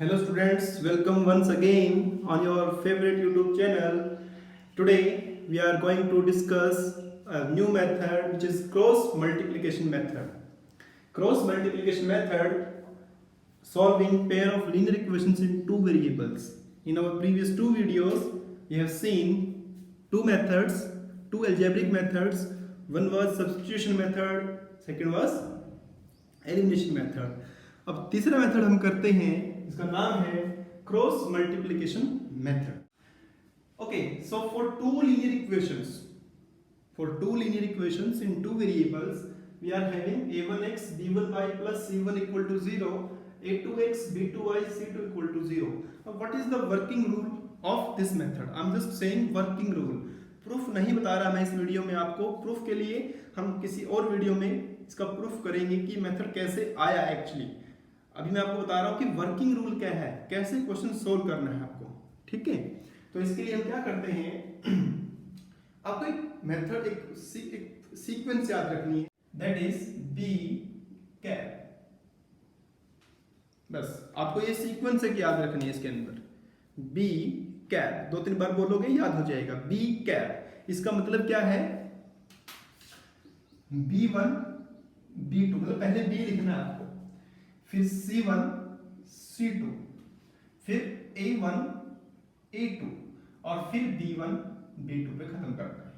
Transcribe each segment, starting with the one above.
Hello students, welcome once again on your favorite YouTube channel. Today we are going to discuss a new method which is cross multiplication method. Cross multiplication method solving pair of linear equations in two variables. In our previous two videos we have seen two methods, two algebraic methods. One was substitution method, second was elimination method. अब तीसरा method हम करते हैं, इसका नाम है cross multiplication method. Okay, so for two linear equations in two variables we are having a1x b1y plus c1 equal to 0, a2x b2y c2 equal to 0. Now what is the working rule of this method? I'm just saying working rule. Proof नहीं बता रहा मैं इस video में आपको. Proof के लिए हम किसी और वीडियो में इसका प्रूफ करेंगे कि मेथड कैसे आया एक्चुअली. अभी मैं आपको बता रहा हूं कि वर्किंग रूल क्या है, कैसे क्वेश्चन सोल्व करना है आपको. ठीक है, तो इसके लिए हम क्या करते हैं, आपको एक मेथड एक सीक्वेंस याद रखनी है, दैट इज बी कैप. बस आपको ये सीक्वेंस एक याद रखनी है. इसके अंदर बी कैप दो तीन बार बोलोगे याद हो जाएगा. बी कैप इसका मतलब क्या है, b1 b2 मतलब पहले b लिखना है आपको, फिर c1 c2, फिर a1 a2 और फिर b1 b2 पे खत्म करना है.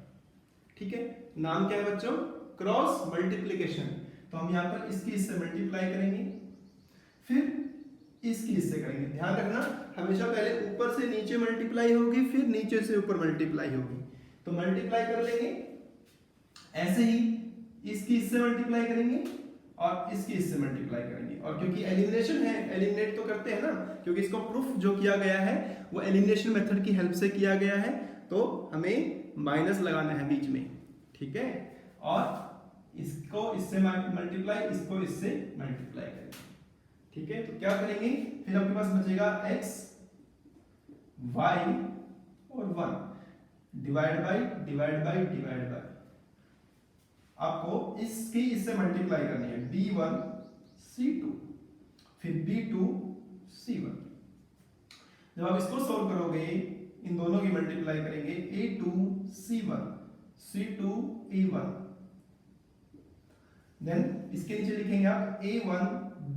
ठीक है, नाम क्या है बच्चों, क्रॉस मल्टीप्लिकेशन. तो हम यहां पर इसकी इससे मल्टीप्लाई करेंगे, फिर इसकी इससे करेंगे. ध्यान रखना हमेशा पहले ऊपर से नीचे मल्टीप्लाई होगी, फिर नीचे से ऊपर मल्टीप्लाई होगी. तो मल्टीप्लाई कर लेंगे, ऐसे ही इसकी इससे मल्टीप्लाई करेंगे और इसकी इससे मल्टीप्लाई करेंगे. और क्योंकि एलिमिनेशन है, एलिमिनेट तो करते हैं ना, क्योंकि इसको प्रूफ जो किया गया है वो एलिमिनेशन मेथड की हेल्प से किया गया है, तो हमें माइनस लगाना है बीच में. ठीक है, और इसको इससे मल्टीप्लाई, इसको इससे मल्टीप्लाई करेंगे. ठीक है, तो क्या करेंगे, फिर आपके पास बचेगा x y और 1 डिवाइड बाय. आपको इसकी इससे मल्टीप्लाई करनी है, b1 c2 फिर b2 c1. जब आप इसको सॉल्व करोगे, इन दोनों की मल्टीप्लाई करेंगे, a2 c1 c2 a1, then इसके नीचे लिखेंगे आप a1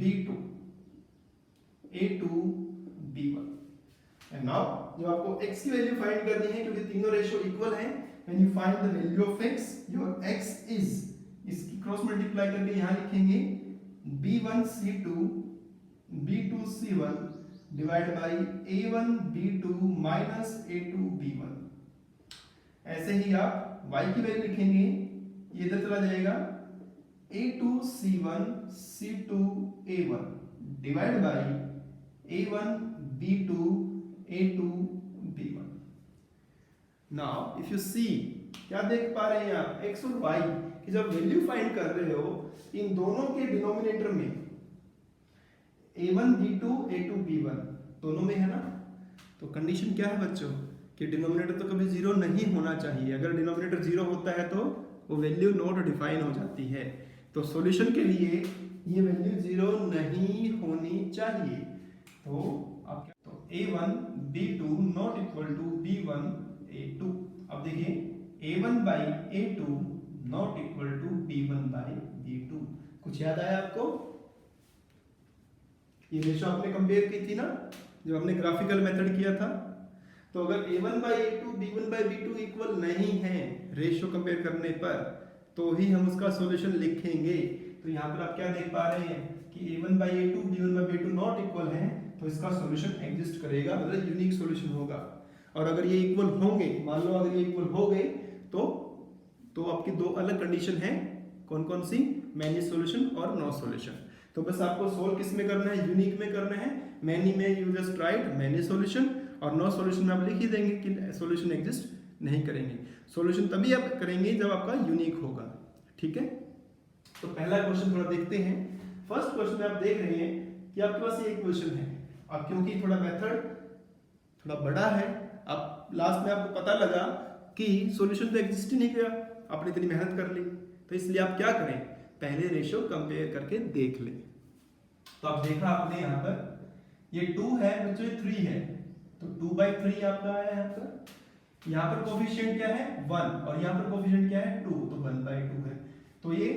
b2 a2 b1. And now जब आपको x की वैल्यू फाइंड करनी है, क्योंकि तीनों रेशियो इक्वल हैं, when you find the value of x, your x is, इसकी क्रॉस मल्टीप्लाई करके यहां लिखेंगे b1 c2 b2 c1 divide by a1 b2 minus a2 b1. ऐसे ही आप y की वैल्यू लिखेंगे, ये इधर चला जाएगा, a2 c1 c2 a1 divide by a1 b2 a2 b1. Now if you see, क्या देख पा रहे हैं आप, x और y की जब वैल्यू फाइंड कर रहे हो, इन दोनों के डिनोमिनेटर में a1 b2 a2 b1 दोनों में है ना, तो कंडीशन क्या है बच्चों कि डिनोमिनेटर तो कभी जीरो नहीं होना चाहिए. अगर डिनोमिनेटर जीरो होता है तो वो वैल्यू नॉट डिफाइन हो जाती है. तो सॉल्यूशन के लिए ये वैल्यू जीरो नहीं होनी चाहिए. तो आप क्या, तो a1 b2 not equal to b1 a2. अब देखिए a1 by a2 not equal to b1 by b2. कुछ याद आया आपको? ये रेशो आपने कंपेयर की थी ना जब हमने ग्राफिकल मेथड किया था. तो अगर a1 by a2 b1 by b2 equal नहीं है रेशो कंपेयर करने पर, तो ही हम उसका सॉल्यूशन लिखेंगे. तो यहाँ पर आप क्या देख पा रहे हैं कि a1 by a2 b1 by b2 not equal है, तो इसका सॉल्यूशन एग्जिस्ट करेगा, मतलब यूनिक सॉल्यूशन होगा. और अगर ये इक्वल होंगे, मान लो अगर ये इक्वल हो गए, तो आपकी दो अलग कंडीशन है. कौन कौन सी, मैनी सॉल्यूशन और नो सॉल्यूशन. तो बस आपको सोल्व किस में करना है, यूनिक में करना है. मैनी में you just right many solution, और नो सॉल्यूशन में आप लिख ही देंगे कि सॉल्यूशन एग्जिस्ट नहीं करेंगे. सॉल्यूशन तभी आप करेंगे जब आपका यूनिक होगा. ठीक है, तो पहला क्वेश्चन थोड़ा देखते हैं. फर्स्ट क्वेश्चन में आप देख रहे हैं कि आपके पास ये क्वेश्चन है. अब क्योंकि थोड़ा मेथड थोड़ा बड़ा है, अब लास्ट में आपको पता लगा कि सॉल्यूशन तो एग्जिस्ट ही नहीं किया, आपने इतनी मेहनत कर ली, तो इसलिए आप क्या करें, पहले रेशियो कंपेयर करके देख लें. तो आप देखा आपने यहाँ पर ये 2 है बच्चों, ये 3 है, तो 2/3 आपका आया यहाँ पर। यहाँ पर कोफिशिएंट क्या है 1 और यहाँ पर कोफिशिएंट क्या है 2, तो 1/2 है। तो ये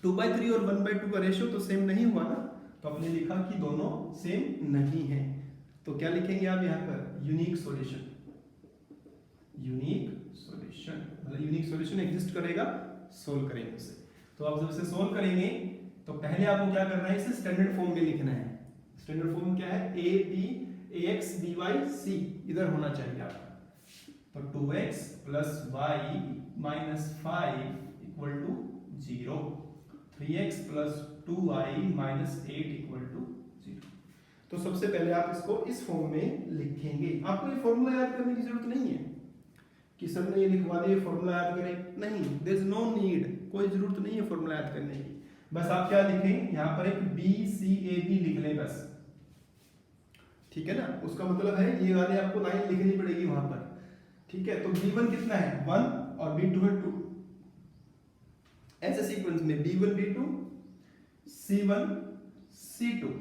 2/3 और 1/2 का रेशियो तो सेम नहीं हुआ ना, तो आपने लिखा कि दोनों सेम नहीं है। तो क्या लिखेंगे आप यहाँ पर यूनिक सॉल्यूशन, यूनिक सॉल्यूशन मतलब यूनिक सॉल्यूशन एग्जिस्ट करेगा, सोल्व करेंगे उसे। तो आप जब इसे सोल्व करेंगे तो पहले आपको क्या करना है, इसे स्टैंडर्ड फॉर्म में लिखना है। स्टैंडर्ड फॉर्म क्या है, a b ax by c इधर होना चाहिए आपका। तो 2x plus y minus 5 equal to 0, 3x plus 2y minus 8 equal to 0। तो सबसे पहले आप इसको इस फॉर्म में लिखेंगे। आपको ये फॉर्मूला याद करने की जरूरत नहीं है कि सर ने ये लिखवा दिया फॉर्मूला याद करें, नहीं, देयर इज नो नीड, कोई जरूरत नहीं है फॉर्मूला याद करने की। बस आप क्या लिखें, यहाँ पर एक बी सी ए बी लिख लें बस, ठीक है ना। उसका मतलब है ये वाले आपको लाइन लिखनी पड़ेगी वहां पर, ठीक है। तो b1 कितना है 1 और b2 है 2, ऐसे सीक्वेंस में b1 b2 c1 c2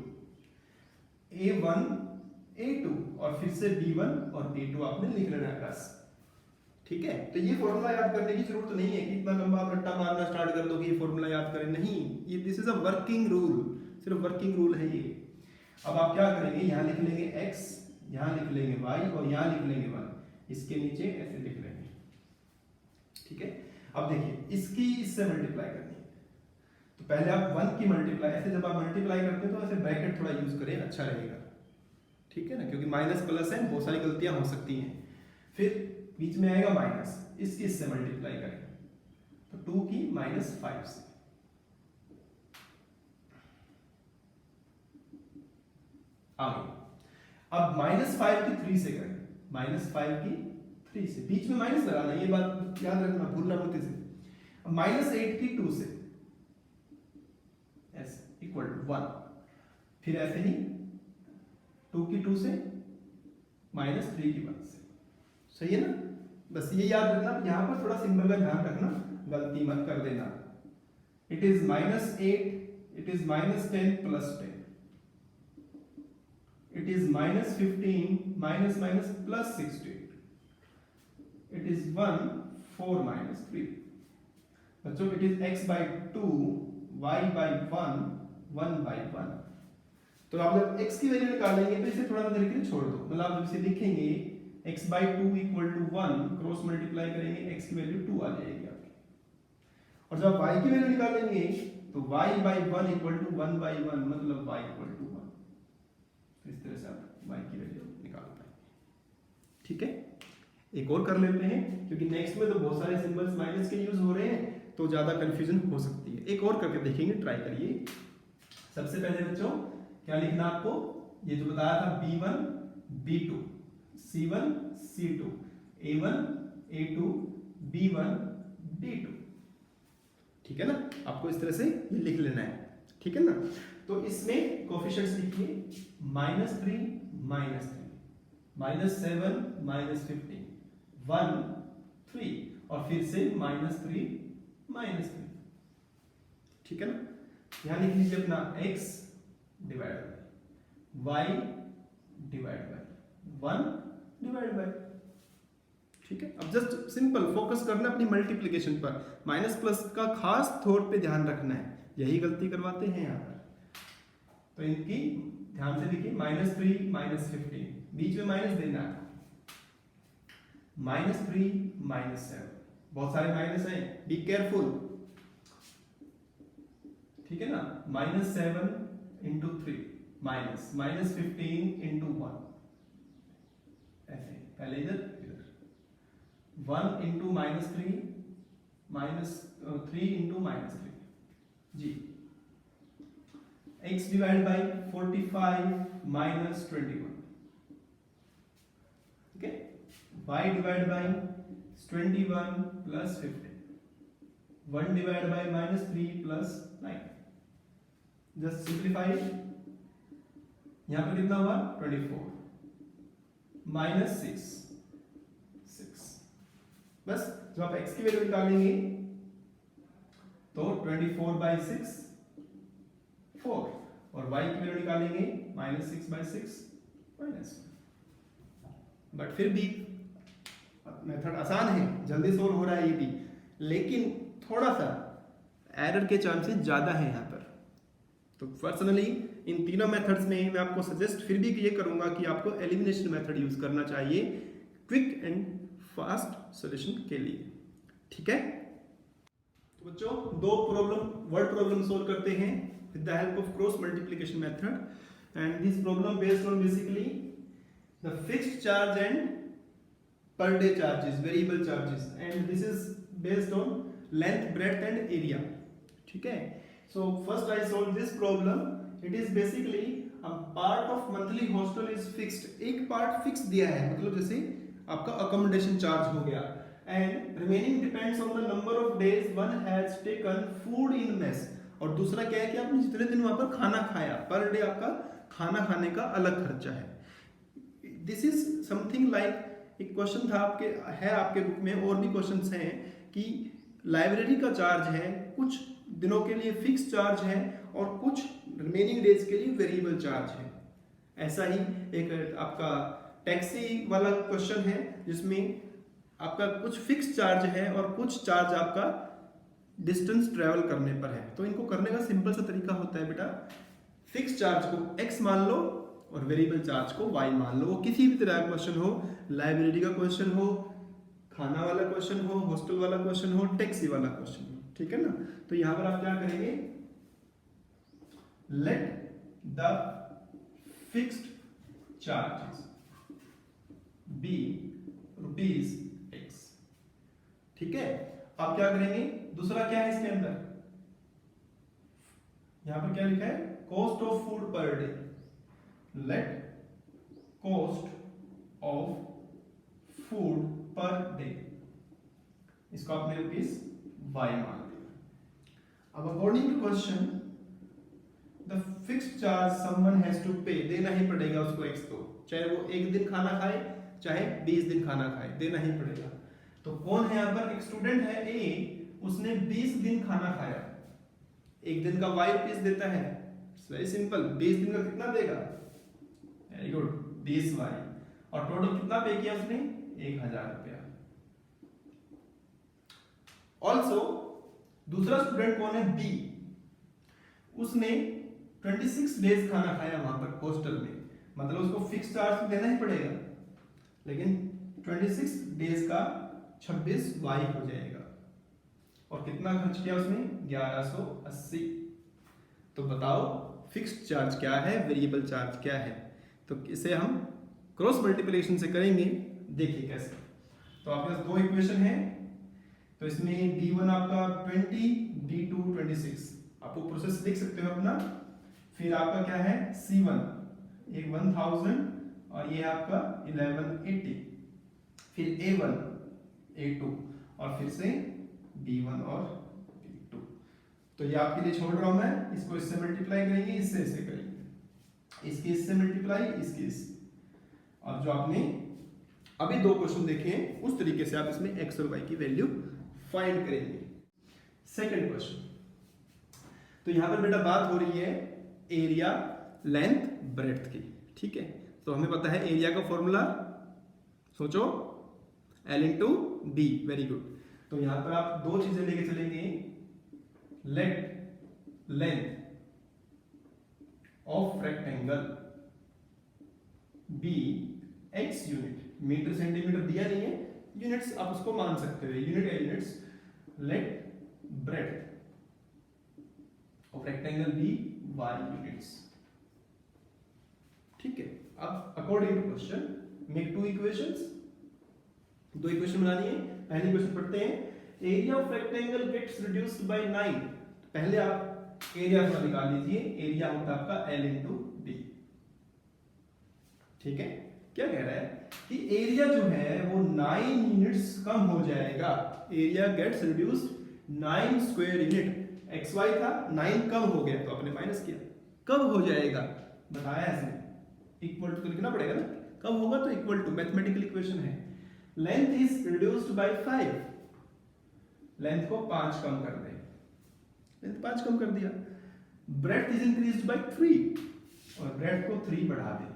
a1 a2 और फिर से b1 और b2 आपने लिख लेना है बस, ठीक है। तो ये फॉर्मूला याद करने की जरूरत नहीं है कि इतना लंबा आप रट्टा मारना स्टार्ट कर दो कि ये फॉर्मूला याद करें, नहीं, ये this is a working rule, सिर्फ वर्किंग रूल है ये। अब आप क्या करेंगे, यहाँ लिख लेंगे x, यहाँ लिख लेंगे y और यहाँ लिख लेंगे 1, इसके नीचे ऐसे लिख लेंगे, ठीक है। अब देखिए इसकी इससे मल्टीप्लाई करनी है, तो पहले आप 1 की मल्टीप्लाई, ऐसे जब आप मल्टीप्लाई करते हैं तो ऐसे ब्रैकेट थोड़ा यूज करें, अच्छा रहेगा, ठीक है ना, क्योंकि माइनस प्लस है, बहुत सारी गलतियां हो सकती हैं। फिर बीच में आएगा माइनस, इसकी इससे मल्टीप्लाई करें तो 2 की -5 से, आगे अब -5 की 3 से करें, -5 की 3 से, बीच में माइनस लगाना, ये बात याद रखना, भूलना मत इसे। अब -8 की 2 से ऐसे इक्वल टू 1, फिर ऐसे ही 2 की 2 से -3 की 1 से, सही है ना। बस ये याद रखना, यहां पर थोड़ा सिंबल का ध्यान रखना, गलती मत कर देना। It is -8, it is -10 + 10, it is -15 minus plus 16, it is 1 4 -3। बच्चों it is x/2 y/1 1/1। तो आप जब x की वैल्यू निकालेंगे तो इसे थोड़ा अंदर के छोड़ दो, मतलब आप जब इसे लिखेंगे x/2 = 1, क्रॉस मल्टीप्लाई करेंगे x की वैल्यू 2 आ जाएगी आपकी, और जब y की वैल्यू निकालेंगे तो y/1 = 1/1, मतलब y = 1। इस तरह से आप y की वैल्यू निकाल पाएंगे, ठीक है। एक और कर लेते हैं, क्योंकि नेक्स्ट में तो बहुत सारे सिंबल्स माइनस के यूज हो रहे हैं तो ज्यादा कंफ्यूजन हो सकती है। एक और करके देखेंगे, ट्राई करिए। सबसे पहले बच्चों क्या लिखना आपको, ये जो बताया था b1 b2 c1 c2 a1 a2 b1 b2, ठीक है ना। आपको इस तरह से ये लिख लेना है, ठीक है ना। तो इसमें कोफिशिएंट्स लिखिए -3 -3 -7 -15 1 3 और फिर से -3 -3, ठीक है ना। यहां लिख लीजिए अपना x divide by y divide by 1 divide by, ठीक है। अब जस्ट सिंपल फोकस करना अपनी मल्टीप्लिकेशन पर, माइनस प्लस का खास तौर पे ध्यान रखना है, यही गलती करवाते हैं यहाँ पर। तो इनकी ध्यान से लिखिए -3 -15, बीच में माइनस देना है, -3 -7, बहुत सारे माइनस हैं, बी केयरफुल, ठीक है ना। -7 × 3 -15 × 1, ऐसे पहले इधर 1 × -3 -3 × -3 जी, x डिवाइड बाय 45 -21, ठीक है। y divide by 21 + 15, 1 divide by -3 + 9, just simplify, यहां पर कितना हुआ 24 -6 6, बस जब आप x की वैल्यू निकालेंगे तो 24/6 4 और और y की वैल्यू निकालेंगे -6/6 -1। बट फिर भी मेथड आसान है, जल्दी सोल्व हो रहा है ये भी, लेकिन थोड़ा सा एरर के चांसेस ज़्यादा है यहाँ पर। तो पर्सनली इन तीनों मेथड्स में मैं आपको सजेस्ट फिर भी ये करूँगा कि आपको एलिमिनेशन मेथड यूज़ करना चाहिए क्विक एंड फास्ट सॉल्यूशन के लिए, ठीक है। तो बच्चों दो वर्ड प्रॉब्लम सोल्व करते हैं with the help of cross multiplication method, and this problem based on basically the fixed charge and per day charges, variable charges, and this is based on length, breadth and area, ठीक है। So first I solved this problem. It is basically a part of monthly hostel is fixed, एक part fix दिया है, मतलब जैसे आपका accommodation charge हो गया, and remaining depends on the number of days one has taken food in mess, और दूसरा क्या है कि आपने जितने दिन वहां पर खाना खाया, पर डे आपका खाना खाने का अलग खर्चा है। This is something like एक क्वेश्चन था आपके बुक में, और भी क्वेश्चंस हैं कि लाइब्रेरी का चार्ज है, कुछ दिनों के लिए फिक्स चार्ज है और कुछ रिमेनिंग डेज के लिए वेरिएबल चार्ज है। ऐसा ही एक आपका टैक्सी वाला क्वेश्चन है जिसमें आपका कुछ फिक्स चार्ज है और कुछ चार्ज आपका डिस्टेंस ट्रेवल करने पर है। तो इनको करने का सिंपल सा तरीका होता है बेटा, फिक्स चार्ज को x मान लो और वेरिएबल चार्ज को y मान लो। वो किसी भी तरह का क्वेश्चन हो, लाइब्रेरी का क्वेश्चन हो, खाना वाला क्वेश्चन हो, हॉस्टल वाला क्वेश्चन हो, टैक्सी वाला क्वेश्चन हो, ठीक है ना। तो यहां पर आप क्या करेंगे, let the fixed charges be ₹x, ठीक है। आप क्या करेंगे, दूसरा क्या है इसके अंदर, यहां पर क्या लिखा है, cost of food per day, let cost of food per day, इसको आपने ₹y मान लिया। अब according to question the fixed charge someone has to pay, देना ही पड़ेगा उसको x, तो चाहे वो एक दिन खाना खाए चाहे 20 दिन खाना खाए, देना ही पड़ेगा। तो कौन है यहाँ पर, एक स्टूडेंट है A, उसने 20 दिन खाना खाया, एक दिन का ₹y देता है, इट्स वेरी सिंपल। 20 दिन का कितना देगा, वेरी गुड 20y, और टोटल कितना पे किया उसने, 1000 रुपया। ऑल्सो दूसरा स्टूडेंट कौन है, B, उसने 26 डेज खाना खाया वहां पर हॉस्टल में, मतलब उसको फिक्स चार्ज देना ही पड़ेगा, लेकिन 26 डेज का 26y हो जाएगा, और कितना खर्च किया उसने, 1180। तो बताओ फिक्स्ड चार्ज क्या है, वेरिएबल चार्ज क्या है। तो इसे हम क्रॉस मल्टीप्लिकेशन से करेंगे, देखिए कैसे। तो आपके पास दो इक्वेशन है, तो इसमें d1 आपका 20, d2 26, आपको प्रोसेस लिख सकते हो अपना। फिर आपका क्या है, c1 एक 1000 और ये आपका 1180, फिर a1 a2 और फिर से b1 और b2। तो ये आपके लिए छोड़ रहा हूं मैं, इसको इससे मल्टीप्लाई करेंगे, इससे इससे करेंगे, इसके इससे मल्टीप्लाई, इसके इससे, और जो आपने अभी दो क्वेश्चन देखे हैं उस तरीके से आप इसमें x और y की वैल्यू फाइंड करेंगे। सेकंड क्वेश्चन, तो यहां पर बेटा बात हो रही है एरिया, लेंथ, ब्रेड्थ की, ठीक है। तो हमें पता है एरिया का फॉर्मूला, सोचो L × D, वेरी गुड। तो यहां पर आप दो चीजें लेके चलेंगे, let length of rectangle be x unit, metre centimetre दिया नहीं है, यूनिट्स आप उसको मान सकते हो, यूनिट है units, let breadth of rectangle be y units, ठीक है। अब according to question make two equations, दो इक्वेशन बनानी है। पहली क्वेश्चन पढ़ते हैं, area of rectangle gets reduced by 9। पहले आप एरिया को निकाल लीजिए, एरिया होता है आपका L × D, ठीक है। क्या कह रहा है कि एरिया जो है वो 9 यूनिट्स कम हो जाएगा, area gets reduced 9 square unit, xy था 9 कम हो गया, तो आपने माइनस किया, कब हो जाएगा बताया इसने, इक्वल टू लिखना पड़ेगा ना, कब होगा तो इक्वल टू, मैथमेटिकल इक्वेशन है। Length is reduced by 5, length को 5 कम कर दे, लेंथ 5 कम कर दिया, ब्रेड्थ इज इंक्रीज्ड बाय 3 और ब्रेड्थ को 3 बढ़ा दें।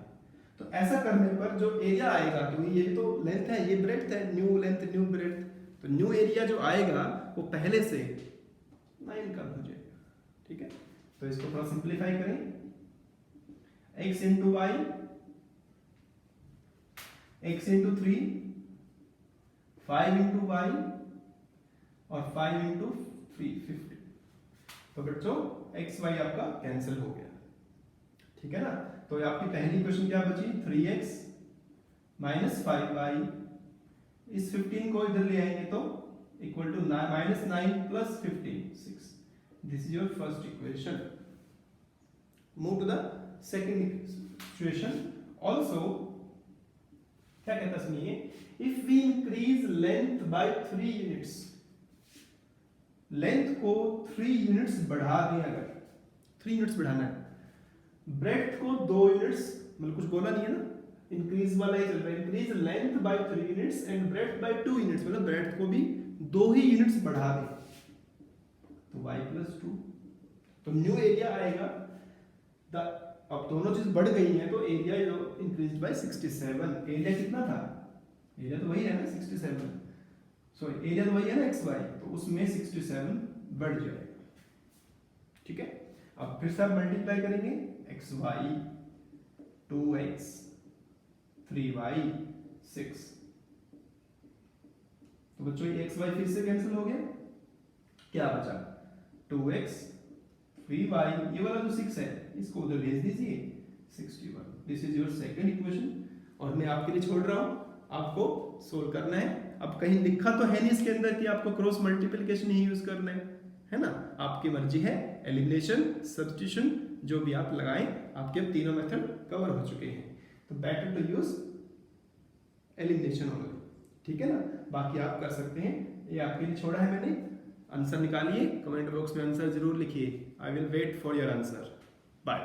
तो ऐसा करने पर जो एरिया आएगा, तो ये भी तो लेंथ है, ये ब्रेड्थ है, न्यू लेंथ न्यू ब्रेड्थ, तो न्यू एरिया जो आएगा वो पहले से 9 कम हो जाएगा। ठीक है, तो इसको थोड़ा सिंप्लीफाई करें, x into Y, x into 3, 5 into Y और 5 इंटू 3 50। तो बच्चों x y आपका कैंसिल हो गया। ठीक है ना, तो आपकी पहली क्वेश्चन क्या बची, 3x माइनस 5y, इस 15 को इधर ले आएंगे तो equal to minus 9 plus 15 6। This is your first equation. Move to the second situation. Also क्या कहता है सुनिए, if we increase length by 3 units, length को 3 यूनिट्स बढ़ा दें, अगर 3 यूनिट्स बढ़ाना है, ब्रेड्थ को 2 यूनिट्स, मतलब कुछ बोला नहीं है ना, इंक्रीज वाला ही चल रहा है, increase length by 3 units and breadth by 2 units, मतलब ब्रेड्थ को भी 2 ही यूनिट्स बढ़ा दें, तो y प्लस 2, तो न्यू एरिया आएगा। अब दोनों चीज बढ़ गई हैं तो एरिया इंक्रीज बाय 67। एरिया कितना था, एरिया तो वही है ना 67, सो एरिया तो वही है ना xy, तो उसमें 67 बढ़ जाएगा। ठीक है, अब फिर से आप मल्टीप्लाई करेंगे, xy 2x 3y 6, तो बच्चों ये xy फिर से कैंसिल हो गया, क्या बचा 2x 3y, ये वाला जो 6 है इसको उधर भेज दीजिए 61। This is your second equation और मैं आपके लिए छोड़ रहा हूं, आपको सोल्व करना है। अब कहीं लिखा तो है नहीं इसके अंदर कि आपको क्रॉस मल्टीप्लिकेशन ही यूज करना है ना, आपकी मर्जी है, एलिमिनेशन सब्स्टिट्यूशन जो भी आप लगाएं, आपके अब तीनों मेथड कवर हो चुके हैं, तो better to use elimination only. ठीक है ना, बाकी आप कर सकते हैं, ये आपके लिए छोड़ा है मैंने। आंसर निकालिए, कमेंट बॉक्स में आंसर जरूर लिखिए, I will wait for your answer. Bye.